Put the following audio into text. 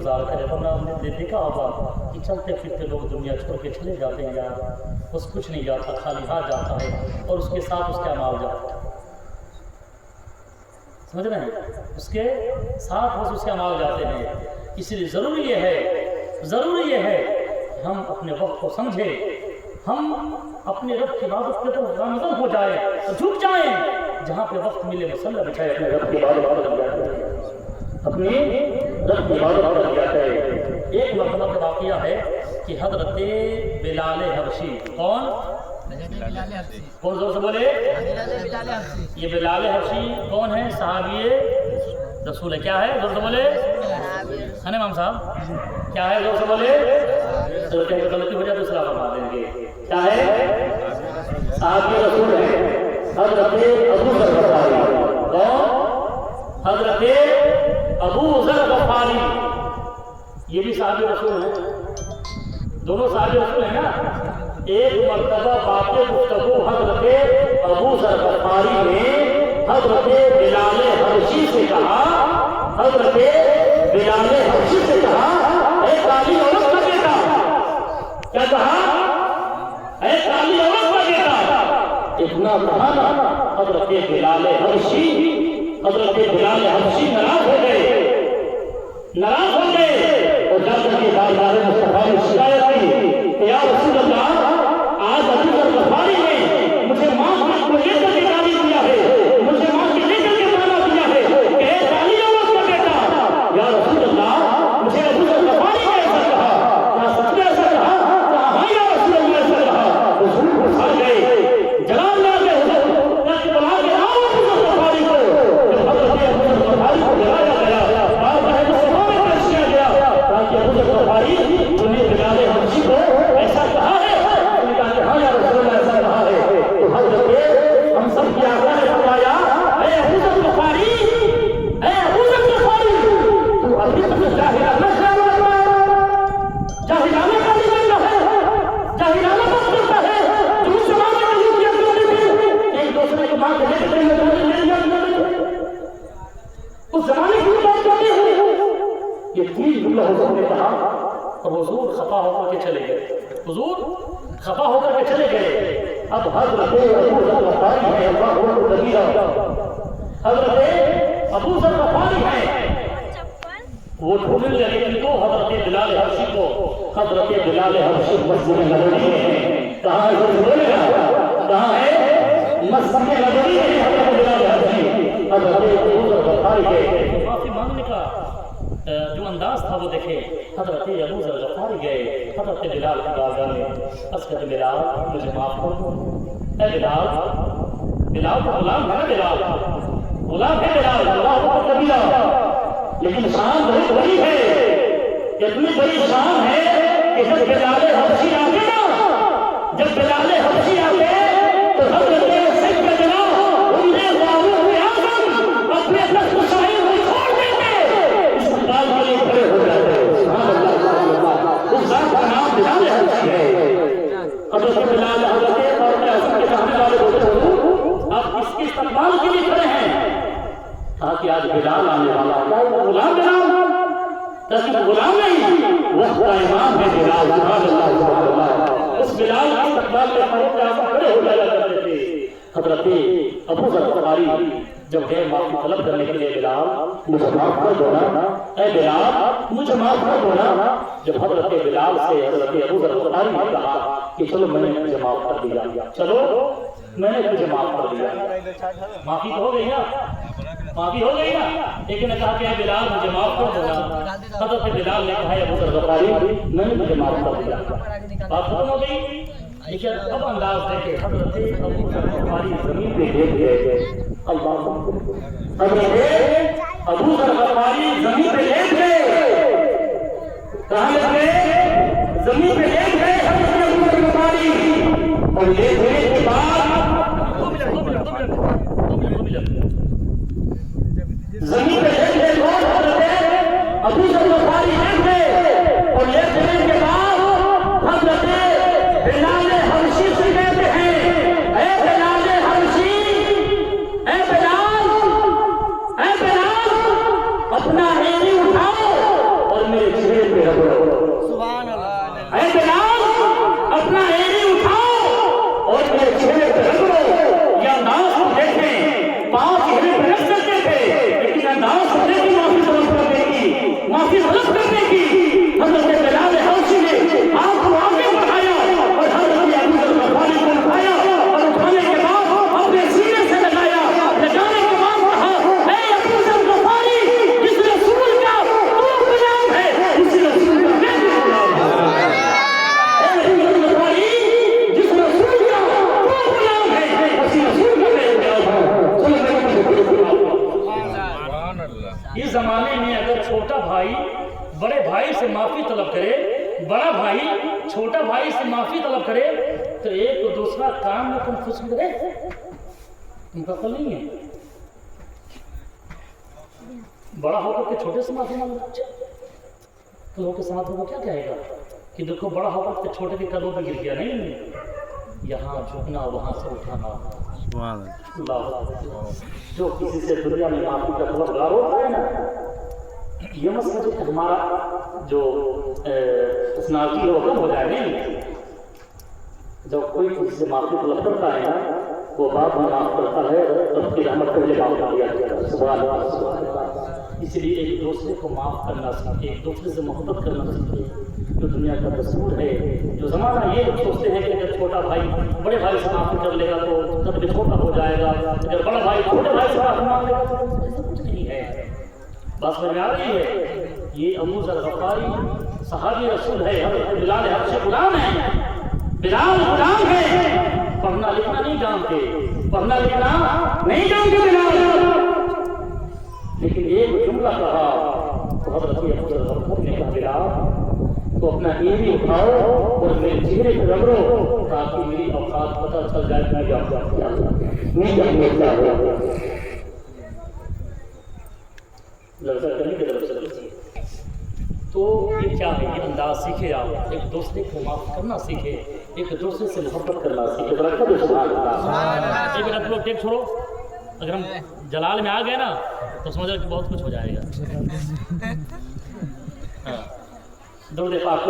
گزارا کرے، ورنہ ہم نے دیکھا ہوگا کہ چلتے پھرتے لوگ دنیا چھوڑ کے چلے جاتے ہیں یار، بس کچھ نہیں جاتا، خالی ہاتھ جاتا ہے اور اس کے ساتھ اس کا اعمال جاتا ہے، سمجھ رہے ہیں؟ اس کے ساتھ بس اس کے اعمال جاتے ہیں۔ اس لیے ضروری یہ ہے کہ ہم اپنے وقت کو سمجھیں، ہم اپنے رب کی عبادت کے طرف گامزن ہو جائیں اور جھک جائیں، جہاں پہ وقت ملے مصلی بچھائے اپنے رب کی عبادت کر جائے، اپنی رب کی عبادت کر جاتا ہے۔ ایک مرتبہ کا واقعہ ہے کہ حضرت بلال حبشی، کون زور سے بولے؟ یہ بلال حبشی کون ہے؟ صحابی رسول ہے۔ کیا ہے؟ زور سے بولے ہے نا امام صاحب؟ کیا ہے؟ زور سے بولے۔ چلو کہیں غلطی ہو جائے تو اصلاح فرما دیں گے۔ کیا ہے؟ صحابی رسول ہے حضرت ابو ذر غفاری۔ کون؟ حضرت ابو ذر غفاری، یہ بھی صحابی رسول ہیں، دونوں صحابی رسول ہیں نا۔ ایک مرتبہ بات گفتگو حضرت ابو ذر غفاری نے حضرت بلال حبشی سے کہا، حضرت بلال حبشی سے کہا، اے کالی عورت کا بیٹا، کیا کہا؟ اے کالی عورت کا بیٹا۔ اتنا کہا نا، حضرت بلال حبشی ناراض ہو گئے اور جا کر کے بازار مصطفیٰ نے شکایت کی کہ یا رسول اللہ، آج ابو ذر غفاری نے مجھے ماں کو لے کر کے گالی دیا ہے، مجھے ماں کے لے کر کے تانا دیا ہے کہ اے کالی عورت کا بیٹا۔ یا رسول اللہ، مجھے ابو ذر غفاری نے ایسا کہا، کیا سچ میں ایسا کہا؟ کہا ہاں یا رسول اللہ ایسا کہا۔ حضور اٹھا گئے، جلال لا کے حضور تک بلا کے آؤ ابو ذر غفاری کو۔ جب حضرت ابو ذر غفاری کو جلایا گیا، آپ کا مصطفیٰ میں پیش کیا گیا تاکہ ابو ذر غفاری انہیں بلال حبشی کو ایسا کہا ہے، انہوں نے کہا کہ ہاں یا رسول اللہ ایسا کہا ہے۔ تو حضرت ہم سب کی آقا نے فرمایا، اے ابو ذر غفاری، اے ابو ذر غفاری، تو ابھی تک جاہلانہ خیال رکھتا ہے، جاہلانہ خیال رکھتا ہے، جاہلانہ بات کرتا ہے، جو اس زمانے میں یہ کیا کرتے تھے، ایک دوسرے کو ماں کے لے کر اس زمانے کی بات کرتے ہیں۔ یہ تین جملہ حضور نے کہا اور حضور خفا ہو کر کے چلے گئے، حضور خفا ہو کر کے چلے گئے۔ اب حضرت ابو ذر غفاری ہے، اللہ اکبر کبیرہ، حضرت ابو ذر غفاری ہے، وہ ڈھونڈنے لگے کہ تو حضرت بلال حبشی کو، حضرت بلال حبشی مسجد نبوی میں، کہاں ہے حضور بولے گا، کہاں ہے؟ مسجد نبوی میں حضرت بلال حبشی، حضرت ابو ذر غفاری کے معافی مانگنے کا جو انداز تھا وہ دیکھے۔ حضرت ابو ذر غفاری گئے حضرت بلال کی بارگاہ میں، عرض کرتے بلال مجھے معاف کر دو۔ اے بلال، بلال تو غلام ہے نا، بلال غلام ہے، بلال اللہ اکبر کبیرہ، لیکن شان بہت بڑی ہے، اتنی بڑی شان ہے کہ جب بلال حبشی آتے نا، جب بلال حبشی آتے تو حضرت سیدنا عمر فاروق اعظم اپنے تخت شاہی کو چھوڑ دیتے، استقبال کے لیے کھڑے ہو جاتے۔ سبحان اللہ، اس ذات کا نام بلال حبشی ہے۔ حضرت بلال حضرت فاروق اعظم کے چاہنے والے ہوتے ہو، آپ اس کے استقبال کے لیے کھڑے ہیں، کہا کہ آج بلال آنے والا ہے، غلام بلال، تاکہ غلام نہیں، وقت کا امام ہے بلال۔ سبحان اللہ، سبحان اللہ، اس بلال کے استقبال میں فاروق اعظم کھڑے ہو جایا کرتے تھے۔ حضرت ابو ذر غفاری جب گئے معافی طلب کرنے کے لیے، بلال مجھے معاف کر دو نا، اے بلال مجھے معاف کر دو نا۔ جب حضرت بلال سے حضرت ابو ذر غفاری نے کہا کہ چلو میں نے تجھے معاف کر دیا، چلو میں نے تجھے معاف کر دیا، معافی تو ہو گئی نا، معافی ہو گئی نا، لیکن نے کہا کہ اے بلال مجھے معاف کر دو نا۔ حضرت بلال نے کہا ابو ذر غفاری میں نے تجھے معاف کر دیا، بات ختم ہو گئی۔ لیکن اب انداز دیکھے، حضرت ابو ذر غفاری زمین پہ گر گئے، اللہ حضرت ابو ذر غفاری زمین پہ لیٹ گئے، کہاں لیٹ گئے؟ زمین پہ لیٹ گئے حضرت ابو ذر غفاری، اور لیٹنے کے بعد زمین پہ لیٹ گئے لوگ، حضرت ابو ذر غفاری لیٹ گئے، اور لیٹنے کے بعد حضرت بلال حبشی سے کہتے ہیں، اے بلال حبشی، اے بلال، اے بلال، اپنا ایڑی اٹھاؤ اور میرے چہرے پہ رگڑو. سبحان اللہ. اے بلال اپنا ایڑی اٹھاؤ اور میرے چہرے پہ رگڑو. یہ انداز ہم دیکھیں پاؤں چہرے پہ رکھ سکتے تھے لیکن انداز ہم دیکھیں معافی طلب کرنے کی, معافی طلب کرنے کی. حضرت بلال حبشی نے آپ کو آگے بڑھایا اور حضرت ابو ذر غفاری کو اٹھایا اور اٹھانے کے بعد اپنے سینے سے لگایا. لگانے کے بعد کہا اے ابو ذر غفاری جس رسول کا تو غلام ہے اس رسول کا میں بھی غلام ہوں. اے ابو ذر غفاری جس رسول کا تو غلام ہے اس رسول کا میں غلام ہوں. اس زمانے میں اگر چھوٹا بھائی بڑے بھائی سے معافی طلب کرے, بڑا بھائی چھوٹا بھائی سے معافی طلب کرے تو ایک دوسرا کام میں تم خوش کرے, تم کا عقل نہیں ہے. بڑا ہو کر کے چھوٹے سے معافی مانگنا تو لوگوں کے ساتھ وہ کیا کہے گا کہ دیکھو بڑا ہو کر کے چھوٹے کے قدموں پہ گر گیا. نہیں, یہاں جھکنا وہاں سے اٹھانا. اللہ جو کسی سے دنیا میں معافی کا طلبگار ہوتا ہے نا, یہ مت سمجھے کہ ہمارا جو پرسنالٹی ہے وہ کم ہو جائے. نہیں, جب کوئی کسی سے معافی طلب کرتا ہے نا وہ بعد میں معاف کرتا ہے رب کی رحمت کو یہ معاف کر دیا جاتا ہے. سبحان اللہ سبحان اللہ. اس لیے ایک دوسرے کو معاف کرنا سیکھے, ایک دوسرے سے محبت کرنا سیکھے. جو دنیا کا دستور ہے, جو زمانہ یہ سوچتے ہیں کہ اگر چھوٹا بھائی بڑے بھائی سے معافی کر لے گا تو قدر چھوٹا ہو جائے گا, اگر بڑا بھائی چھوٹے بھائی سے معافی مانگ لے گا تو ایسا کچھ نہیں ہے. بات سمجھ میں آ رہی ہے؟ یہ ابو ذر غفاری صحابی رسول ہے, حضرت بلال حبشی غلام ہے. بلال غلام ہے, پڑھنا لکھنا نہیں جانتے, پڑھنا لکھنا نہیں جانتے بلال. لیکن ایک جملہ کہا تو حضرت ابو ذر غفاری نے کہا بلال تو اپنا ایڑی اٹھاؤ اور میرے چہرے پہ رگڑو تاکہ میری اوقات پتہ چل جائے کہ میری اوقات کیا ہے. لفظ کرنے کی طرف سے لفظ تو یہ کیا ہے, یہ انداز سیکھے آپ, ایک دوسرے کو معاف کرنا سیکھے, ایک دوسرے سے محبت کرنا سیکھے. ایک منٹ لوگ ٹیک چھوڑو, اگر ہم جلال میں آ گئے نا تو سمجھو کہ بہت کچھ ہو جائے گا. درود پاک